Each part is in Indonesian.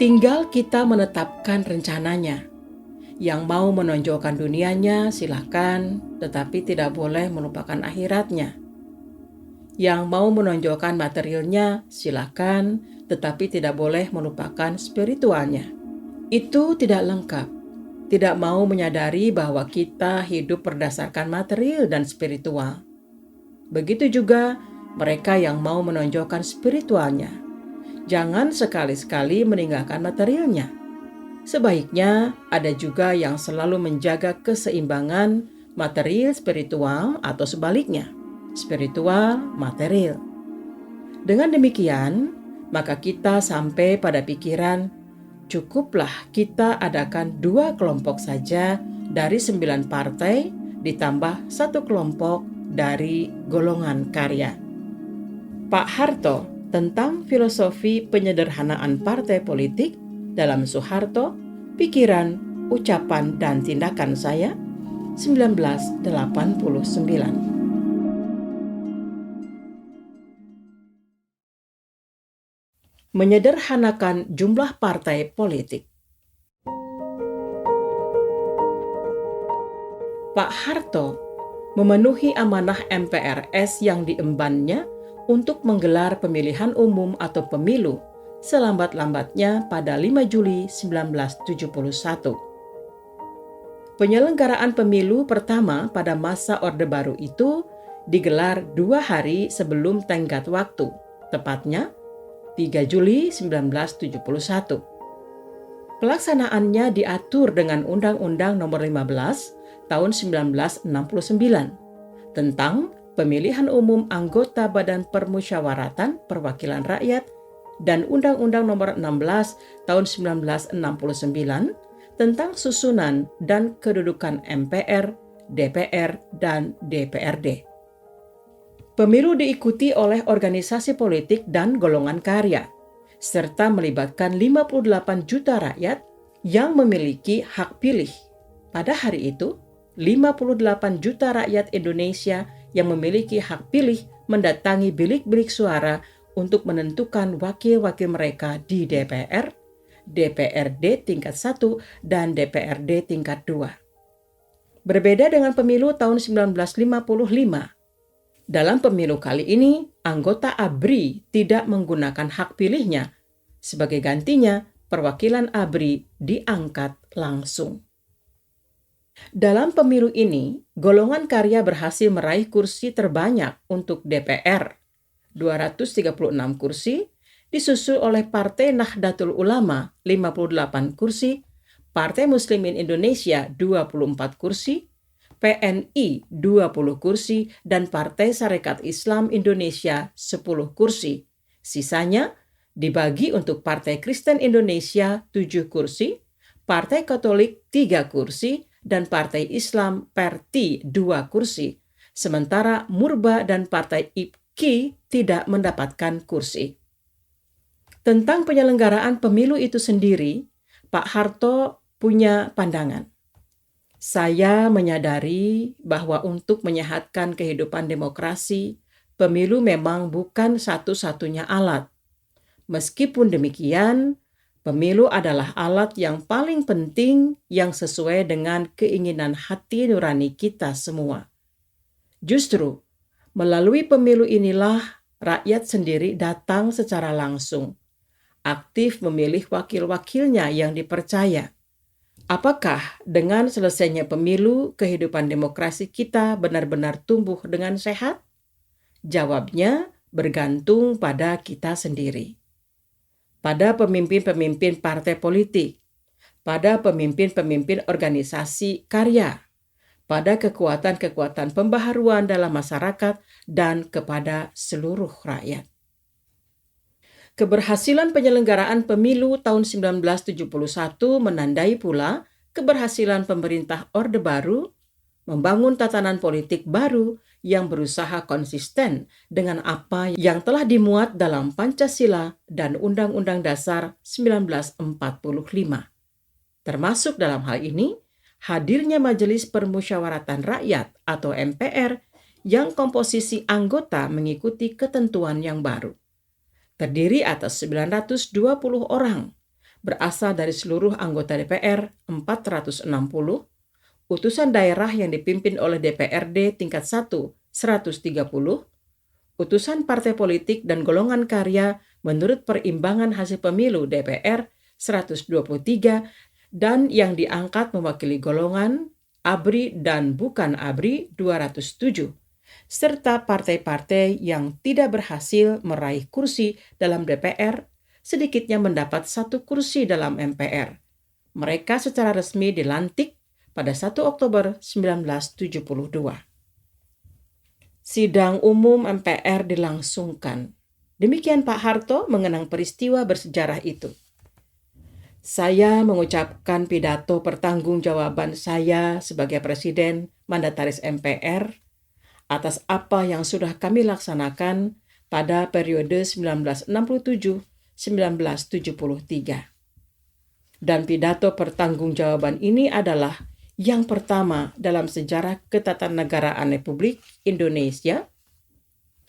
Tinggal kita menetapkan rencananya. Yang mau menonjolkan dunianya silakan, tetapi tidak boleh melupakan akhiratnya. Yang mau menonjolkan materialnya silakan, tetapi tidak boleh melupakan spiritualnya. Itu tidak lengkap. Tidak mau menyadari bahwa kita hidup berdasarkan material dan spiritual. Begitu juga mereka yang mau menonjolkan spiritualnya. Jangan sekali-sekali meninggalkan materialnya. Sebaiknya ada juga yang selalu menjaga keseimbangan material spiritual atau sebaliknya, spiritual material. Dengan demikian, maka kita sampai pada pikiran, cukuplah kita adakan 2 kelompok saja dari 9 partai ditambah 1 kelompok dari golongan karya. Pak Harto tentang filosofi penyederhanaan partai politik dalam Soeharto, pikiran, ucapan, dan tindakan saya, 1989. Menyederhanakan jumlah partai politik. Pak Harto memenuhi amanah MPRS yang diembannya untuk menggelar pemilihan umum atau pemilu selambat-lambatnya pada 5 Juli 1971. Penyelenggaraan pemilu pertama pada masa Orde Baru itu digelar 2 hari sebelum tenggat waktu, tepatnya 3 Juli 1971. Pelaksanaannya diatur dengan Undang-Undang Nomor 15 Tahun 1969 tentang Pemilihan Umum Anggota Badan Permusyawaratan Perwakilan Rakyat dan Undang-Undang Nomor 16 Tahun 1969 tentang susunan dan kedudukan MPR, DPR, dan DPRD. Pemilu diikuti oleh organisasi politik dan golongan karya, serta melibatkan 58 juta rakyat yang memiliki hak pilih. Pada hari itu, 58 juta rakyat Indonesia yang memiliki hak pilih mendatangi bilik-bilik suara untuk menentukan wakil-wakil mereka di DPR, DPRD tingkat 1, dan DPRD tingkat 2. Berbeda dengan pemilu tahun 1955, dalam pemilu kali ini, anggota ABRI tidak menggunakan hak pilihnya. Sebagai gantinya, perwakilan ABRI diangkat langsung. Dalam pemilu ini, golongan karya berhasil meraih kursi terbanyak untuk DPR, 236 kursi, disusul oleh Partai Nahdlatul Ulama, 58 kursi, Partai Muslimin Indonesia, 24 kursi, PNI 20 kursi, dan Partai Sarekat Islam Indonesia 10 kursi. Sisanya dibagi untuk Partai Kristen Indonesia 7 kursi, Partai Katolik 3 kursi, dan Partai Islam Perti 2 kursi. Sementara Murba dan Partai IPKI tidak mendapatkan kursi. Tentang penyelenggaraan pemilu itu sendiri, Pak Harto punya pandangan. Saya menyadari bahwa untuk menyehatkan kehidupan demokrasi, pemilu memang bukan satu-satunya alat. Meskipun demikian, pemilu adalah alat yang paling penting yang sesuai dengan keinginan hati nurani kita semua. Justru, melalui pemilu inilah rakyat sendiri datang secara langsung, aktif memilih wakil-wakilnya yang dipercaya. Apakah dengan selesainya pemilu, kehidupan demokrasi kita benar-benar tumbuh dengan sehat? Jawabnya bergantung pada kita sendiri. Pada pemimpin-pemimpin partai politik, pada pemimpin-pemimpin organisasi karya, pada kekuatan-kekuatan pembaharuan dalam masyarakat, dan kepada seluruh rakyat. Keberhasilan penyelenggaraan pemilu tahun 1971 menandai pula keberhasilan pemerintah Orde Baru membangun tatanan politik baru yang berusaha konsisten dengan apa yang telah dimuat dalam Pancasila dan Undang-Undang Dasar 1945. Termasuk dalam hal ini, hadirnya Majelis Permusyawaratan Rakyat atau MPR yang komposisi anggota mengikuti ketentuan yang baru. Terdiri atas 920 orang, berasal dari seluruh anggota DPR 460, utusan daerah yang dipimpin oleh DPRD tingkat 1 130, utusan partai politik dan golongan karya menurut perimbangan hasil pemilu DPR 123, dan yang diangkat mewakili golongan ABRI dan bukan ABRI 207, serta partai-partai yang tidak berhasil meraih kursi dalam DPR sedikitnya mendapat 1 kursi dalam MPR. Mereka secara resmi dilantik pada 1 Oktober 1972. Sidang umum MPR dilangsungkan. Demikian Pak Harto mengenang peristiwa bersejarah itu. Saya mengucapkan pidato pertanggungjawaban saya sebagai Presiden Mandataris MPR atas apa yang sudah kami laksanakan pada periode 1967-1973. Dan pidato pertanggungjawaban ini adalah yang pertama dalam sejarah ketatanegaraan Republik Indonesia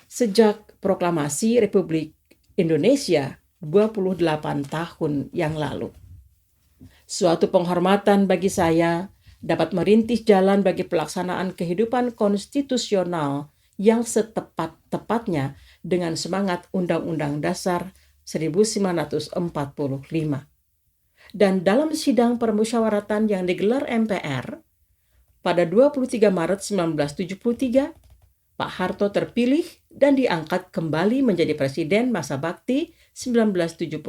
sejak proklamasi Republik Indonesia 28 tahun yang lalu. Suatu penghormatan bagi saya dapat merintis jalan bagi pelaksanaan kehidupan konstitusional yang setepat-tepatnya dengan semangat Undang-Undang Dasar 1945. Dan dalam sidang permusyawaratan yang digelar MPR pada 23 Maret 1973, Pak Harto terpilih dan diangkat kembali menjadi Presiden masa bakti 1971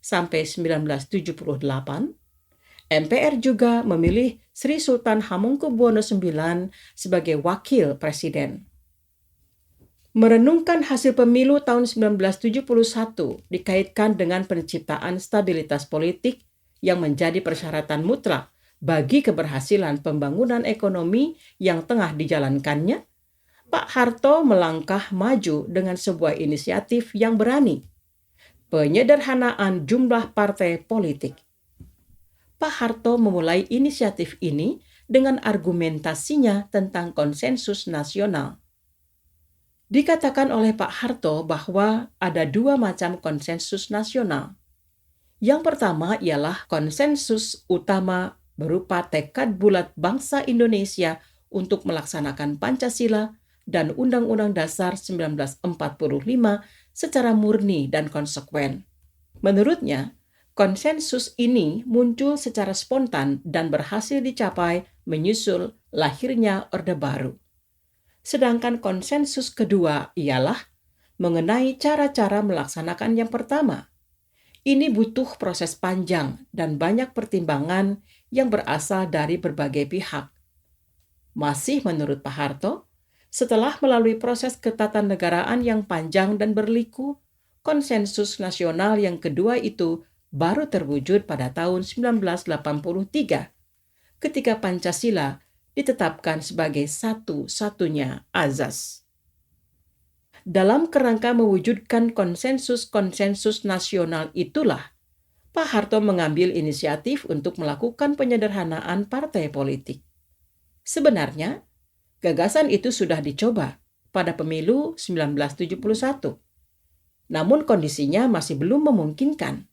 sampai 1978. MPR juga memilih Sri Sultan Hamengkubuwono IX sebagai Wakil Presiden. Merenungkan hasil pemilu tahun 1971 dikaitkan dengan penciptaan stabilitas politik yang menjadi persyaratan mutlak bagi keberhasilan pembangunan ekonomi yang tengah dijalankannya. Pak Harto melangkah maju dengan sebuah inisiatif yang berani, penyederhanaan jumlah partai politik. Pak Harto memulai inisiatif ini dengan argumentasinya tentang konsensus nasional. Dikatakan oleh Pak Harto bahwa ada 2 macam konsensus nasional. Yang pertama ialah konsensus utama berupa tekad bulat bangsa Indonesia untuk melaksanakan Pancasila dan Undang-Undang Dasar 1945 secara murni dan konsekuen. Menurutnya, konsensus ini muncul secara spontan dan berhasil dicapai menyusul lahirnya Orde Baru. Sedangkan konsensus kedua ialah mengenai cara-cara melaksanakan yang pertama. Ini butuh proses panjang dan banyak pertimbangan yang berasal dari berbagai pihak. Masih menurut Pak Harto, setelah melalui proses ketatanegaraan yang panjang dan berliku, konsensus nasional yang kedua itu baru terwujud pada tahun 1983, ketika Pancasila ditetapkan sebagai satu-satunya azas. Dalam kerangka mewujudkan konsensus-konsensus nasional itulah, Pak Harto mengambil inisiatif untuk melakukan penyederhanaan partai politik. Sebenarnya, gagasan itu sudah dicoba pada pemilu 1971. Namun kondisinya masih belum memungkinkan.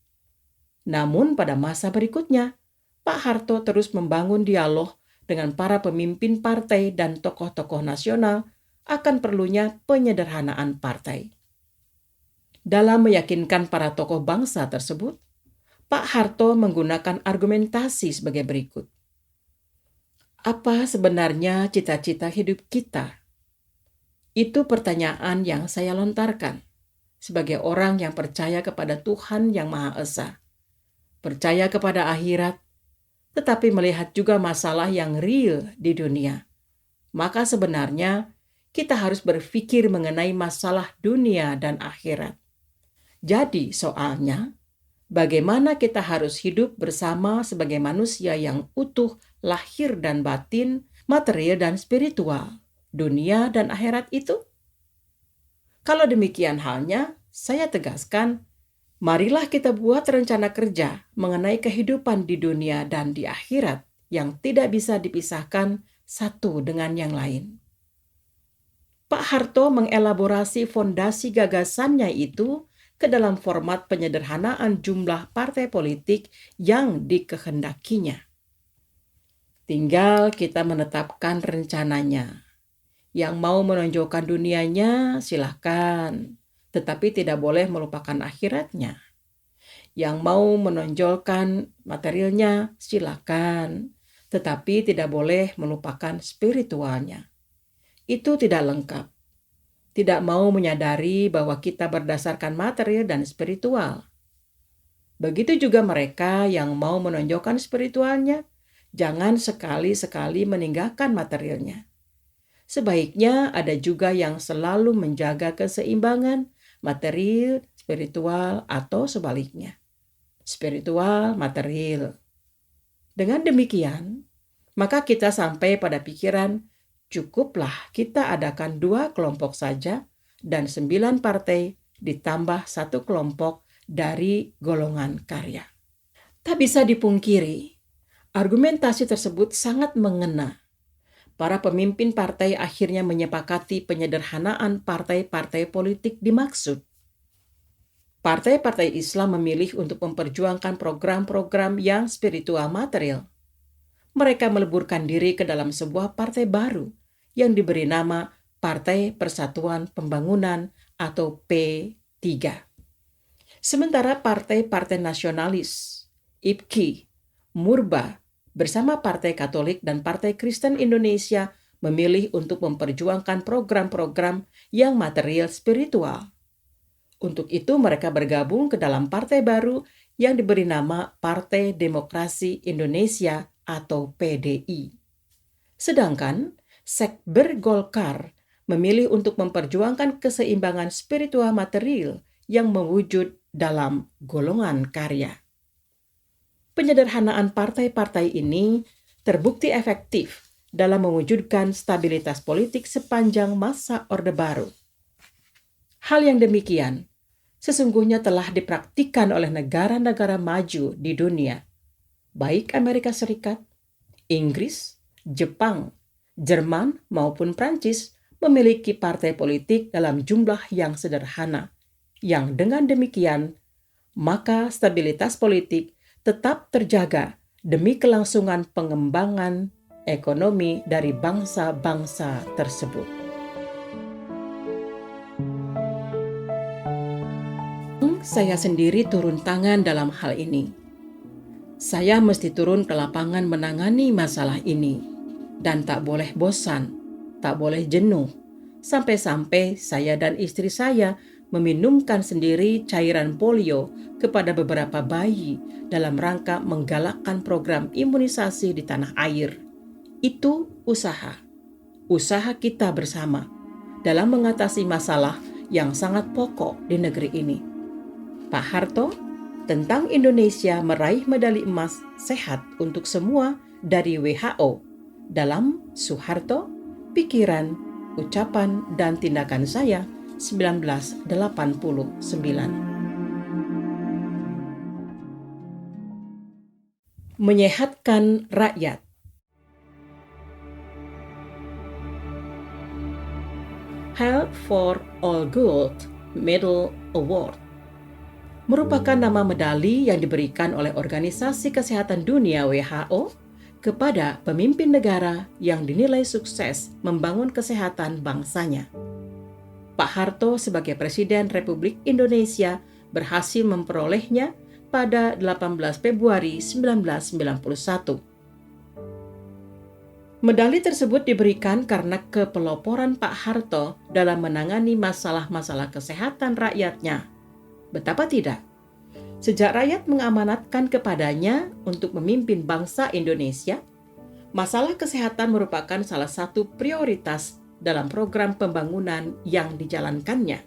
Namun pada masa berikutnya, Pak Harto terus membangun dialog dengan para pemimpin partai dan tokoh-tokoh nasional akan perlunya penyederhanaan partai. Dalam meyakinkan para tokoh bangsa tersebut, Pak Harto menggunakan argumentasi sebagai berikut. Apa sebenarnya cita-cita hidup kita? Itu pertanyaan yang saya lontarkan sebagai orang yang percaya kepada Tuhan Yang Maha Esa, percaya kepada akhirat, tetapi melihat juga masalah yang real di dunia. Maka sebenarnya kita harus berpikir mengenai masalah dunia dan akhirat. Jadi soalnya, bagaimana kita harus hidup bersama sebagai manusia yang utuh, lahir dan batin, material dan spiritual, dunia dan akhirat itu? Kalau demikian halnya, saya tegaskan, marilah kita buat rencana kerja mengenai kehidupan di dunia dan di akhirat yang tidak bisa dipisahkan satu dengan yang lain. Pak Harto mengelaborasi fondasi gagasannya itu ke dalam format penyederhanaan jumlah partai politik yang dikehendakinya. Tinggal kita menetapkan rencananya. Yang mau menonjolkan dunianya silahkan, tetapi tidak boleh melupakan akhiratnya. Yang mau menonjolkan materialnya silahkan, tetapi tidak boleh melupakan spiritualnya. Itu tidak lengkap. Tidak mau menyadari bahwa kita berdasarkan material dan spiritual. Begitu juga mereka yang mau menonjolkan spiritualnya, jangan sekali-sekali meninggalkan materialnya. Sebaiknya ada juga yang selalu menjaga keseimbangan material, spiritual, atau sebaliknya. Spiritual, material. Dengan demikian, maka kita sampai pada pikiran, cukuplah kita adakan 2 kelompok saja dan 9 partai ditambah 1 kelompok dari golongan karya. Tak bisa dipungkiri, argumentasi tersebut sangat mengena. Para pemimpin partai akhirnya menyepakati penyederhanaan partai-partai politik dimaksud. Partai-partai Islam memilih untuk memperjuangkan program-program yang spiritual material. Mereka meleburkan diri ke dalam sebuah partai baru yang diberi nama Partai Persatuan Pembangunan atau P3. Sementara partai-partai nasionalis, IPKI, Murba, bersama Partai Katolik dan Partai Kristen Indonesia memilih untuk memperjuangkan program-program yang material spiritual. Untuk itu mereka bergabung ke dalam partai baru yang diberi nama Partai Demokrasi Indonesia atau PDI. Sedangkan Sekber Golkar memilih untuk memperjuangkan keseimbangan spiritual material yang mewujud dalam golongan karya. Penyederhanaan partai-partai ini terbukti efektif dalam mewujudkan stabilitas politik sepanjang masa Orde Baru. Hal yang demikian sesungguhnya telah dipraktikkan oleh negara-negara maju di dunia, baik Amerika Serikat, Inggris, Jepang, Jerman maupun Prancis memiliki partai politik dalam jumlah yang sederhana, yang dengan demikian, maka stabilitas politik tetap terjaga demi kelangsungan pengembangan ekonomi dari bangsa-bangsa tersebut. Saya sendiri turun tangan dalam hal ini. Saya mesti turun ke lapangan menangani masalah ini, dan tak boleh bosan, tak boleh jenuh, sampai-sampai saya dan istri saya meminumkan sendiri cairan polio kepada beberapa bayi dalam rangka menggalakkan program imunisasi di tanah air. Itu usaha kita bersama dalam mengatasi masalah yang sangat pokok di negeri ini. Pak Harto, tentang Indonesia meraih medali emas sehat untuk semua dari WHO dalam Soeharto, Pikiran, Ucapan, dan Tindakan Saya 1989. Menyehatkan rakyat. Health for All Good Medal Award merupakan nama medali yang diberikan oleh Organisasi Kesehatan Dunia WHO kepada pemimpin negara yang dinilai sukses membangun kesehatan bangsanya. Pak Harto sebagai Presiden Republik Indonesia berhasil memperolehnya pada 18 Februari 1991. Medali tersebut diberikan karena kepeloporan Pak Harto dalam menangani masalah-masalah kesehatan rakyatnya. Betapa tidak? Sejak rakyat mengamanatkan kepadanya untuk memimpin bangsa Indonesia, masalah kesehatan merupakan salah satu prioritas dalam program pembangunan yang dijalankannya.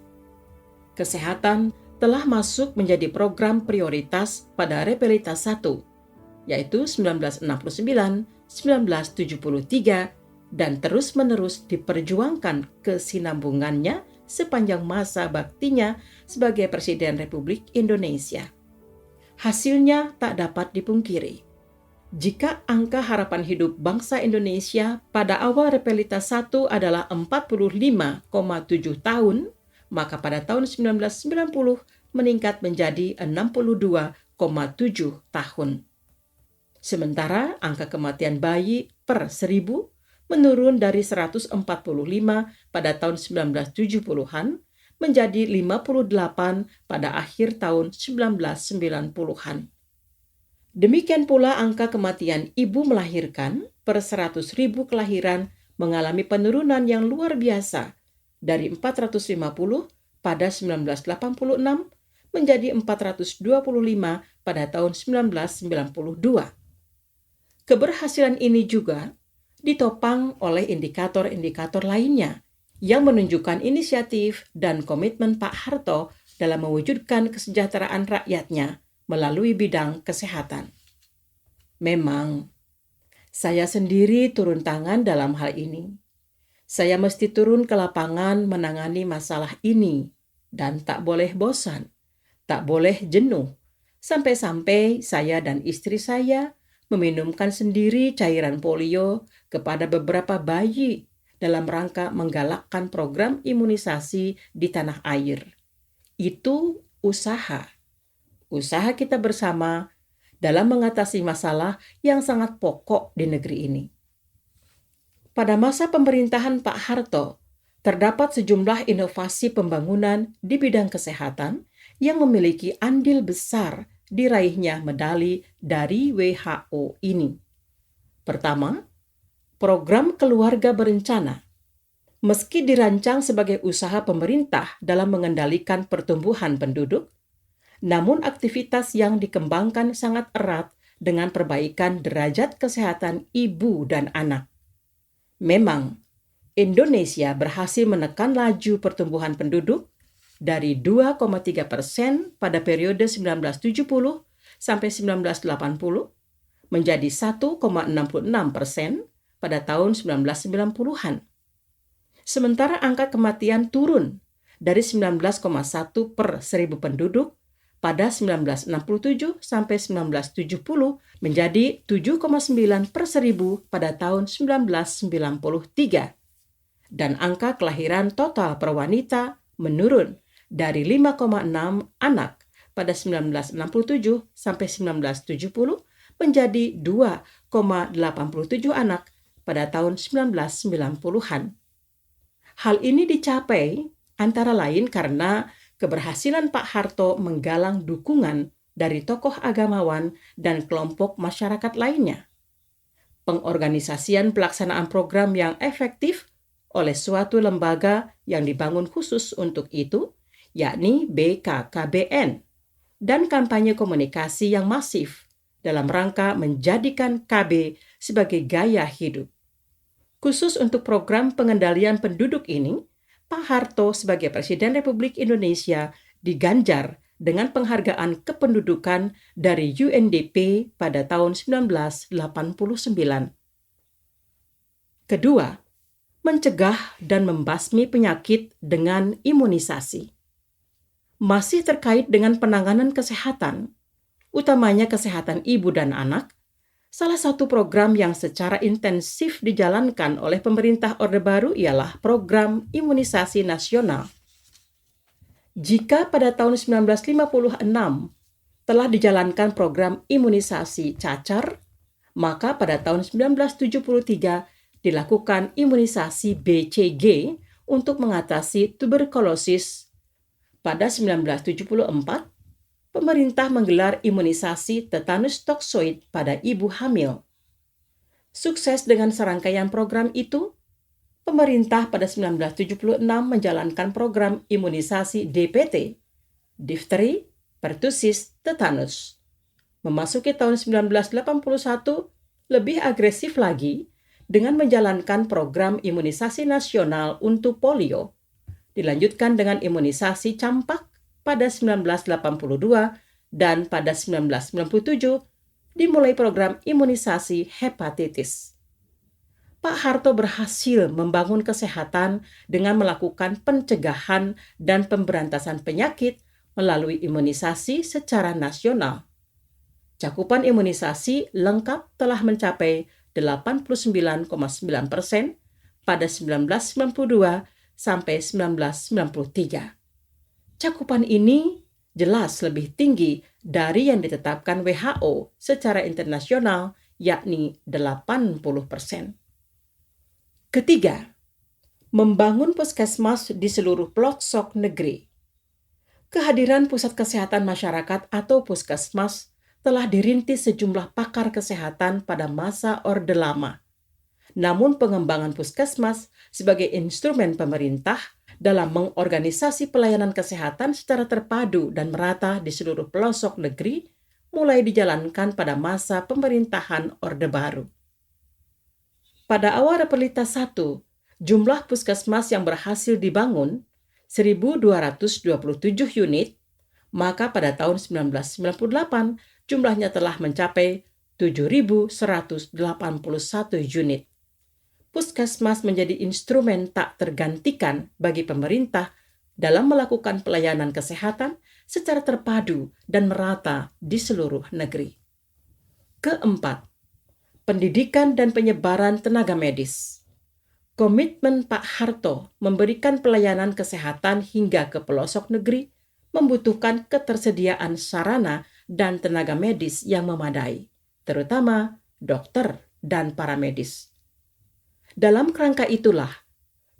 Kesehatan telah masuk menjadi program prioritas pada Repelitas 1, yaitu 1969, 1973, dan terus-menerus diperjuangkan kesinambungannya sepanjang masa baktinya sebagai Presiden Republik Indonesia. Hasilnya tak dapat dipungkiri. Jika angka harapan hidup bangsa Indonesia pada awal Repelitas 1 adalah 45,7 tahun, maka pada tahun 1990 meningkat menjadi 62,7 tahun. Sementara angka kematian bayi per 1000 menurun dari 145 pada tahun 1970-an menjadi 58 pada akhir tahun 1990-an. Demikian pula angka kematian ibu melahirkan per 100.000 kelahiran mengalami penurunan yang luar biasa dari 450 pada 1986 menjadi 425 pada tahun 1992. Keberhasilan ini juga ditopang oleh indikator-indikator lainnya yang menunjukkan inisiatif dan komitmen Pak Harto dalam mewujudkan kesejahteraan rakyatnya melalui bidang kesehatan. Memang, saya sendiri turun tangan dalam hal ini. Saya mesti turun ke lapangan menangani masalah ini dan tak boleh bosan, tak boleh jenuh, sampai-sampai saya dan istri saya meminumkan sendiri cairan polio kepada beberapa bayi dalam rangka menggalakkan program imunisasi di tanah air. Itu usaha kita bersama dalam mengatasi masalah yang sangat pokok di negeri ini. Pada masa pemerintahan Pak Harto, terdapat sejumlah inovasi pembangunan di bidang kesehatan yang memiliki andil besar diraihnya medali dari WHO ini. Pertama, program keluarga berencana. Meski dirancang sebagai usaha pemerintah dalam mengendalikan pertumbuhan penduduk, namun aktivitas yang dikembangkan sangat erat dengan perbaikan derajat kesehatan ibu dan anak. Memang, Indonesia berhasil menekan laju pertumbuhan penduduk dari 2,3% pada periode 1970 sampai 1980 menjadi 1,66% pada tahun 1990-an. Sementara angka kematian turun dari 19,1 per 1000 penduduk pada 1967 sampai 1970 menjadi 7,9 per 1000 pada tahun 1993. Dan angka kelahiran total per wanita menurun dari 5,6 anak pada 1967 sampai 1970 menjadi 2,87 anak pada tahun 1990-an. Hal ini dicapai antara lain karena keberhasilan Pak Harto menggalang dukungan dari tokoh agamawan dan kelompok masyarakat lainnya. Pengorganisasian pelaksanaan program yang efektif oleh suatu lembaga yang dibangun khusus untuk itu, yakni BKKBN, dan kampanye komunikasi yang masif dalam rangka menjadikan KB sebagai gaya hidup. Khusus untuk program pengendalian penduduk ini, Pak Harto sebagai Presiden Republik Indonesia diganjar dengan penghargaan kependudukan dari UNDP pada tahun 1989. Kedua, mencegah dan membasmi penyakit dengan imunisasi. Masih terkait dengan penanganan kesehatan, utamanya kesehatan ibu dan anak, salah satu program yang secara intensif dijalankan oleh pemerintah Orde Baru ialah program imunisasi nasional. Jika pada tahun 1956 telah dijalankan program imunisasi cacar, maka pada tahun 1973 dilakukan imunisasi BCG untuk mengatasi tuberkulosis. Pada 1974, pemerintah menggelar imunisasi tetanus toksoid pada ibu hamil. Sukses dengan serangkaian program itu, pemerintah pada 1976 menjalankan program imunisasi DPT, difteri, pertusis, tetanus. Memasuki tahun 1981, lebih agresif lagi dengan menjalankan program imunisasi nasional untuk polio. Dilanjutkan dengan imunisasi campak pada 1982 dan pada 1997 dimulai program imunisasi hepatitis. Pak Harto berhasil membangun kesehatan dengan melakukan pencegahan dan pemberantasan penyakit melalui imunisasi secara nasional. Cakupan imunisasi lengkap telah mencapai 89,9% pada 1992 sampai 1993. Cakupan ini jelas lebih tinggi dari yang ditetapkan WHO secara internasional, yakni 80%. Ketiga, membangun puskesmas di seluruh pelosok negeri. Kehadiran pusat kesehatan masyarakat atau puskesmas telah dirintis sejumlah pakar kesehatan pada masa Orde Lama. Namun pengembangan puskesmas sebagai instrumen pemerintah dalam mengorganisasi pelayanan kesehatan secara terpadu dan merata di seluruh pelosok negeri mulai dijalankan pada masa pemerintahan Orde Baru. Pada awal Repelita I, jumlah puskesmas yang berhasil dibangun 1.227 unit, maka pada tahun 1998 jumlahnya telah mencapai 7.181 unit. Puskesmas menjadi instrumen tak tergantikan bagi pemerintah dalam melakukan pelayanan kesehatan secara terpadu dan merata di seluruh negeri. Keempat, pendidikan dan penyebaran tenaga medis. Komitmen Pak Harto memberikan pelayanan kesehatan hingga ke pelosok negeri membutuhkan ketersediaan sarana dan tenaga medis yang memadai, terutama dokter dan para medis. Dalam kerangka itulah,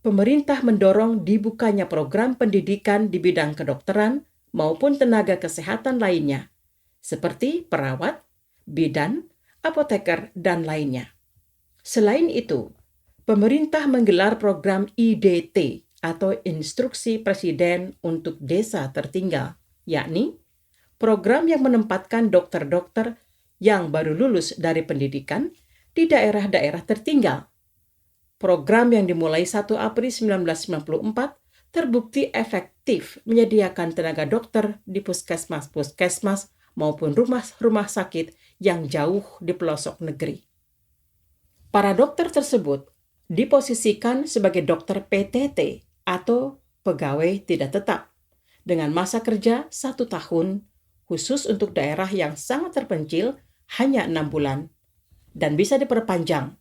pemerintah mendorong dibukanya program pendidikan di bidang kedokteran maupun tenaga kesehatan lainnya, seperti perawat, bidan, apoteker, dan lainnya. Selain itu, pemerintah menggelar program IDT atau Instruksi Presiden untuk Desa Tertinggal, yakni program yang menempatkan dokter-dokter yang baru lulus dari pendidikan di daerah-daerah tertinggal. Program yang dimulai 1 April 1994 terbukti efektif menyediakan tenaga dokter di puskesmas-puskesmas maupun rumah-rumah sakit yang jauh di pelosok negeri. Para dokter tersebut diposisikan sebagai dokter PTT atau pegawai tidak tetap dengan masa kerja 1 tahun khusus untuk daerah yang sangat terpencil hanya 6 bulan dan bisa diperpanjang.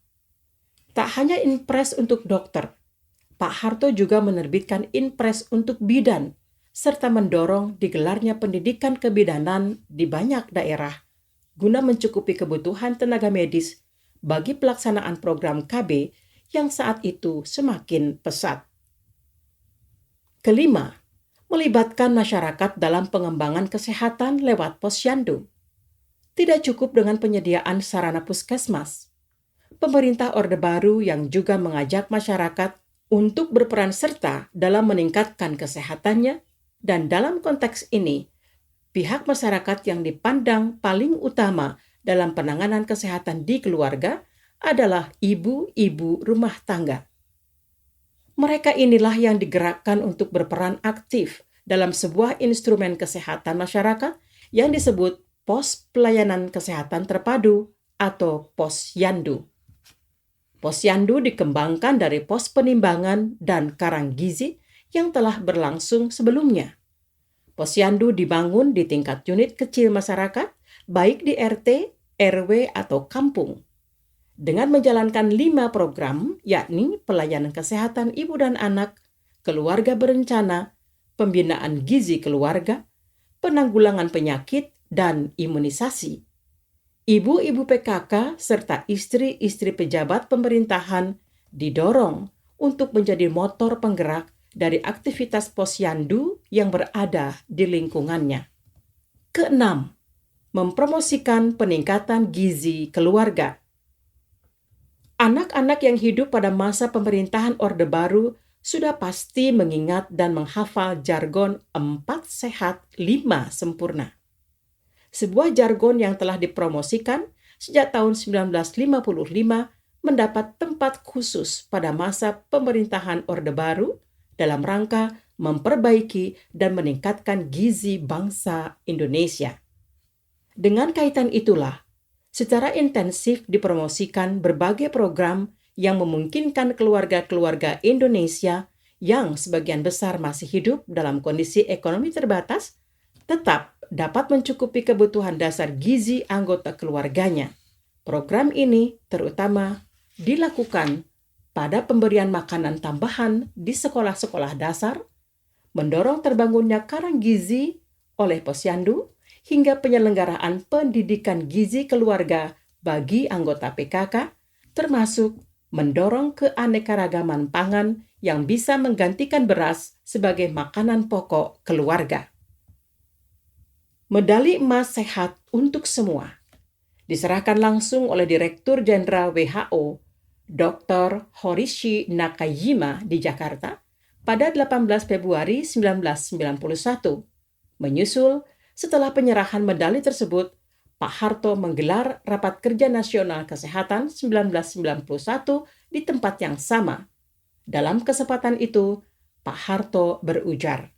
Tak hanya Inpres untuk dokter, Pak Harto juga menerbitkan Inpres untuk bidan, serta mendorong digelarnya pendidikan kebidanan di banyak daerah, guna mencukupi kebutuhan tenaga medis bagi pelaksanaan program KB yang saat itu semakin pesat. Kelima, melibatkan masyarakat dalam pengembangan kesehatan lewat posyandu. Tidak cukup dengan penyediaan sarana puskesmas. Pemerintah Orde Baru yang juga mengajak masyarakat untuk berperan serta dalam meningkatkan kesehatannya, dan dalam konteks ini, pihak masyarakat yang dipandang paling utama dalam penanganan kesehatan di keluarga adalah ibu-ibu rumah tangga. Mereka inilah yang digerakkan untuk berperan aktif dalam sebuah instrumen kesehatan masyarakat yang disebut Pos Pelayanan Kesehatan Terpadu atau Posyandu. Posyandu dikembangkan dari pos penimbangan dan karang gizi yang telah berlangsung sebelumnya. Posyandu dibangun di tingkat unit kecil masyarakat, baik di RT, RW, atau kampung. Dengan menjalankan 5 program, yakni pelayanan kesehatan ibu dan anak, keluarga berencana, pembinaan gizi keluarga, penanggulangan penyakit, dan imunisasi. Ibu-ibu PKK serta istri-istri pejabat pemerintahan didorong untuk menjadi motor penggerak dari aktivitas posyandu yang berada di lingkungannya. Keenam, mempromosikan peningkatan gizi keluarga. Anak-anak yang hidup pada masa pemerintahan Orde Baru sudah pasti mengingat dan menghafal jargon 4 sehat, 5 sempurna. Sebuah jargon yang telah dipromosikan sejak tahun 1955 mendapat tempat khusus pada masa pemerintahan Orde Baru dalam rangka memperbaiki dan meningkatkan gizi bangsa Indonesia. Dengan kaitan itulah, secara intensif dipromosikan berbagai program yang memungkinkan keluarga-keluarga Indonesia yang sebagian besar masih hidup dalam kondisi ekonomi terbatas tetap dapat mencukupi kebutuhan dasar gizi anggota keluarganya. Program ini terutama dilakukan pada pemberian makanan tambahan di sekolah-sekolah dasar, mendorong terbangunnya karang gizi oleh Posyandu hingga penyelenggaraan pendidikan gizi keluarga bagi anggota PKK, termasuk mendorong keanekaragaman pangan yang bisa menggantikan beras sebagai makanan pokok keluarga. Medali emas sehat untuk semua diserahkan langsung oleh Direktur Jenderal WHO, Dr. Horishi Nakajima di Jakarta pada 18 Februari 1991. Menyusul setelah penyerahan medali tersebut, Pak Harto menggelar Rapat Kerja Nasional Kesehatan 1991 di tempat yang sama. Dalam kesempatan itu, Pak Harto berujar,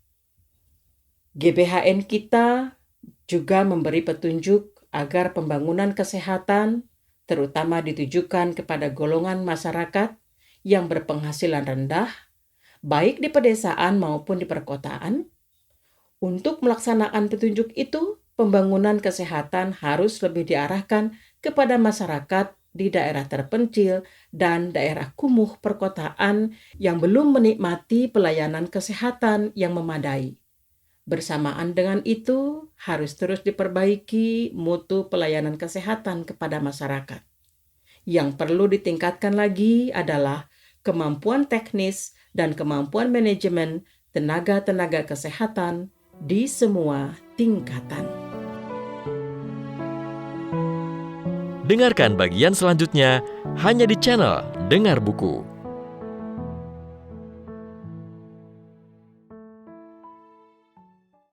GBHN kita juga memberi petunjuk agar pembangunan kesehatan terutama ditujukan kepada golongan masyarakat yang berpenghasilan rendah, baik di pedesaan maupun di perkotaan. Untuk melaksanakan petunjuk itu, pembangunan kesehatan harus lebih diarahkan kepada masyarakat di daerah terpencil dan daerah kumuh perkotaan yang belum menikmati pelayanan kesehatan yang memadai. Bersamaan dengan itu, harus terus diperbaiki mutu pelayanan kesehatan kepada masyarakat. Yang perlu ditingkatkan lagi adalah kemampuan teknis dan kemampuan manajemen tenaga-tenaga kesehatan di semua tingkatan. Dengarkan bagian selanjutnya hanya di channel Dengar Buku.